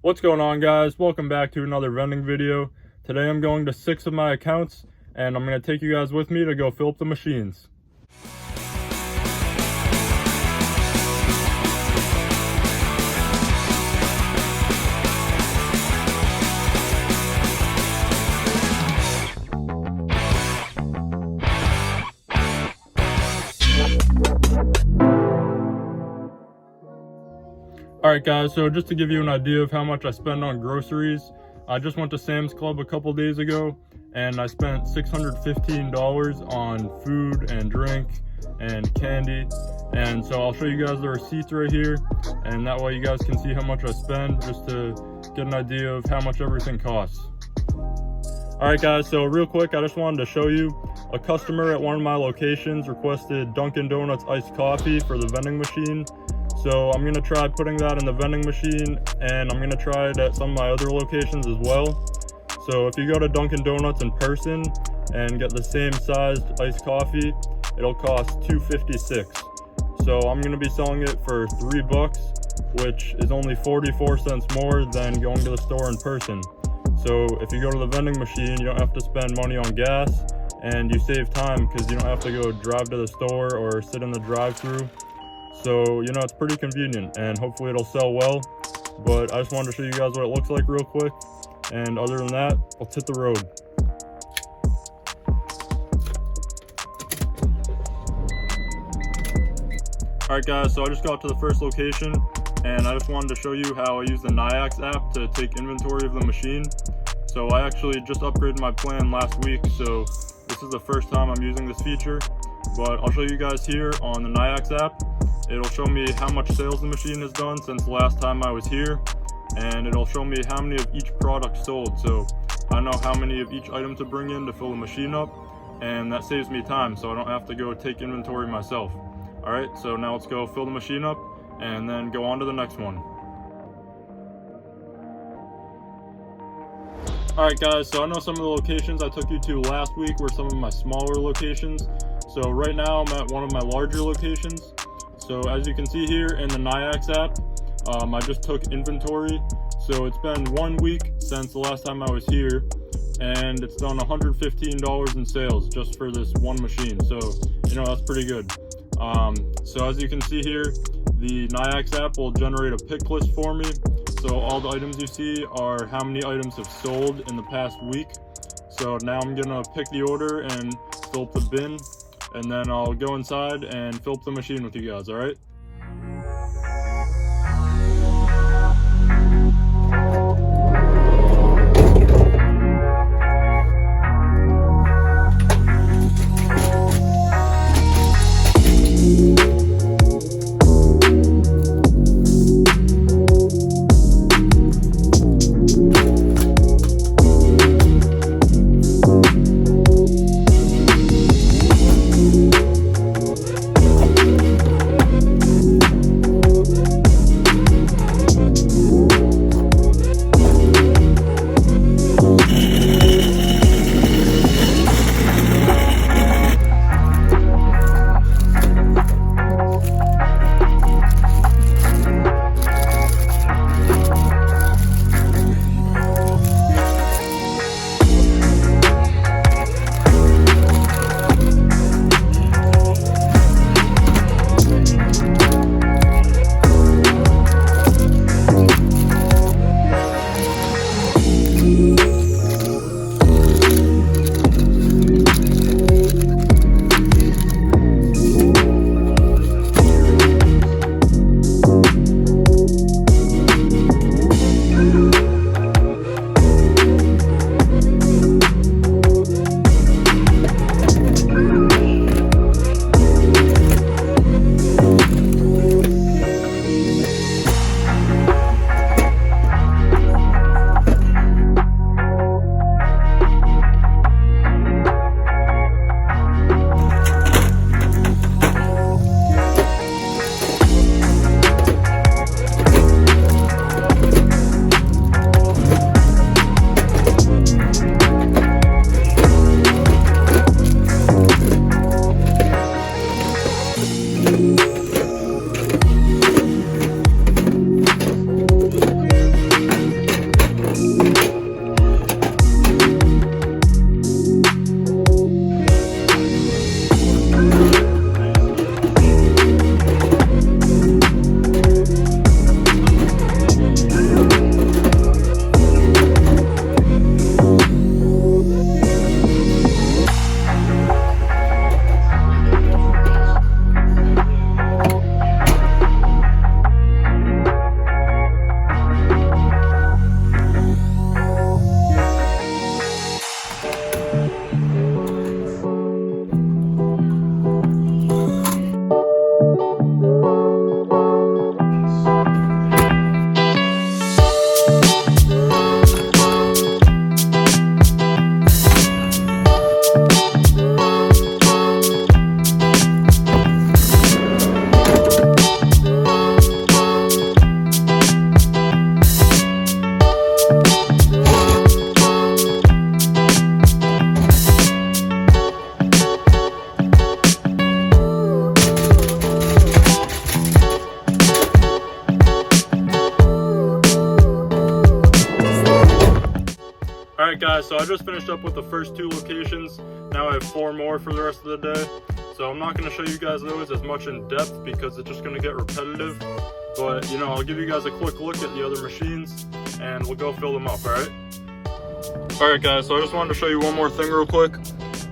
What's going on, guys? Welcome back to another vending video. Today I'm going to 6 of my accounts and I'm going to take you guys with me to go fill up the machines. Alright guys, so just to give you an idea of how much I spend on groceries, I just went to Sam's Club a couple days ago and I spent $615 on food and drink and candy. And so I'll show you guys the receipts right here, and that way you guys can see how much I spend, just to get an idea of how much everything costs. Alright guys, so real quick, I just wanted to show you a customer at one of my locations requested Dunkin' Donuts iced coffee for the vending machine. So I'm going to try putting that in the vending machine, and I'm going to try it at some of my other locations as well. So if you go to Dunkin' Donuts in person and get the same sized iced coffee, it'll cost $2.56. So I'm going to be selling it for $3, which is only 44 cents more than going to the store in person. So if you go to the vending machine, you don't have to spend money on gas, and you save time because you don't have to go drive to the store or sit in the drive-thru. So, it's pretty convenient, and hopefully it'll sell well. But I just wanted to show you guys what it looks like real quick. And other than that, let's hit the road. Alright guys, so I just got to the first location, and I just wanted to show you how I use the Nayax app to take inventory of the machine. So I actually just upgraded my plan last week, so this is the first time I'm using this feature. But I'll show you guys here on the Nayax app. It'll show me how much sales the machine has done since the last time I was here, and it'll show me how many of each product sold, so I know how many of each item to bring in to fill the machine up, and that saves me time so I don't have to go take inventory myself. Alright, so now let's go fill the machine up and then go on to the next one. Alright guys, so I know some of the locations I took you to last week were some of my smaller locations. So right now I'm at one of my larger locations. So as you can see here in the Nayax app, I just took inventory. So it's been 1 week since the last time I was here, and it's done $115 in sales just for this one machine. So, that's pretty good. So as you can see here, the Nayax app will generate a pick list for me. So all the items you see are how many items have sold in the past week. So now I'm gonna pick the order and fill up the bin, and then I'll go inside and fill up the machine with you guys, alright? Alright guys, so I just finished up with the first 2 locations. Now I have 4 more for the rest of the day. So I'm not going to show you guys those as much in depth because it's just going to get repetitive. But, you know, I'll give you guys a quick look at the other machines and we'll go fill them up, alright? Alright guys, so I just wanted to show you one more thing real quick.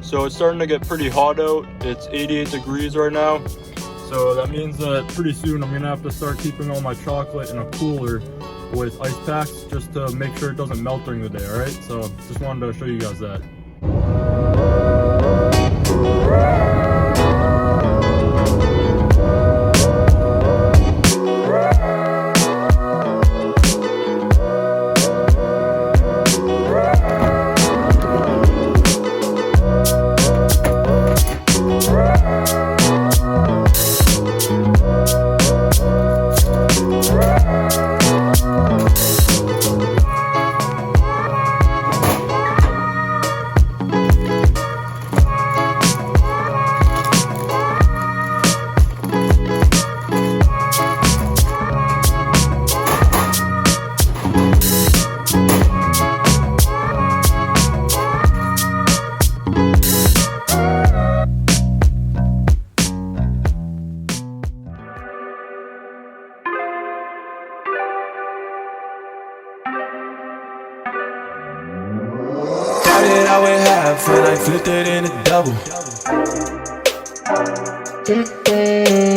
So it's starting to get pretty hot out. It's 88 degrees right now. So that means that pretty soon I'm going to have to start keeping all my chocolate in a cooler with ice packs just to make sure it doesn't melt during the day, alright? So just wanted to show you guys that. I would have and I flipped it in a double.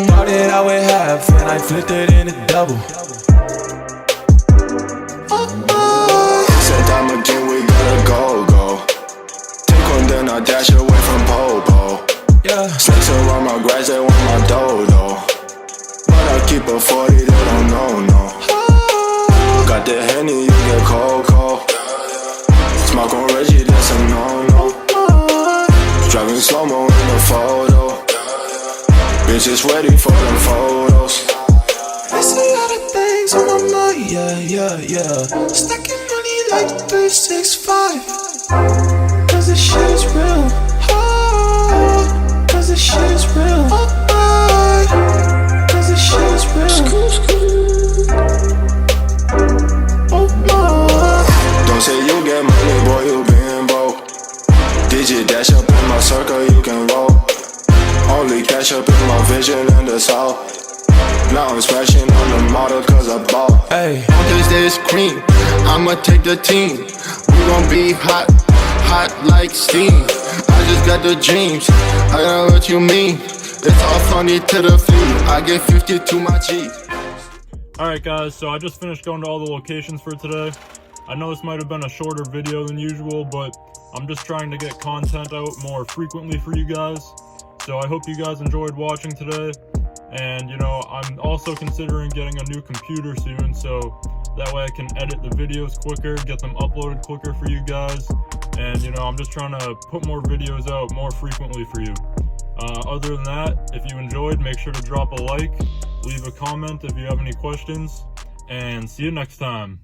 Thought that I would have and I flipped it in a double. Said time again we gotta go. Take one then I dash away from Popo. Yeah. Snakes around my grass, they want my dodo. But I keep a 40, they don't know, no. Got the Henny, you get cold. Smoke on Reggie, that's a no-no. Driving slow-mo in the photo. Bitches ready for them photos. There's a lot of things on my mind, yeah. Stacking money like 365. Cause this shit is real. Cause this shit is real. Cause this shit is real. Oh my. Don't say you get money, boy, you been broke. Digit dash up in my circle, you can roll. Only cash up in my vision in the south. Now I'm smashing on the model cause I bought. Hey, Cause this cream, I'ma take the team. We gon' be hot like steam. I just got the dreams, I know what you mean. It's all funny to the feet, I get 50 to my G. Alright guys, so I just finished going to all the locations for today. I know this might have been a shorter video than usual, but I'm just trying to get content out more frequently for you guys. So I hope you guys enjoyed watching today. And you know, I'm also considering getting a new computer soon, so that way I can edit the videos quicker, get them uploaded quicker for you guys. And you know, I'm just trying to put more videos out more frequently for you. Other than that, if you enjoyed, make sure to drop a like, leave a comment if you have any questions, and see you next time.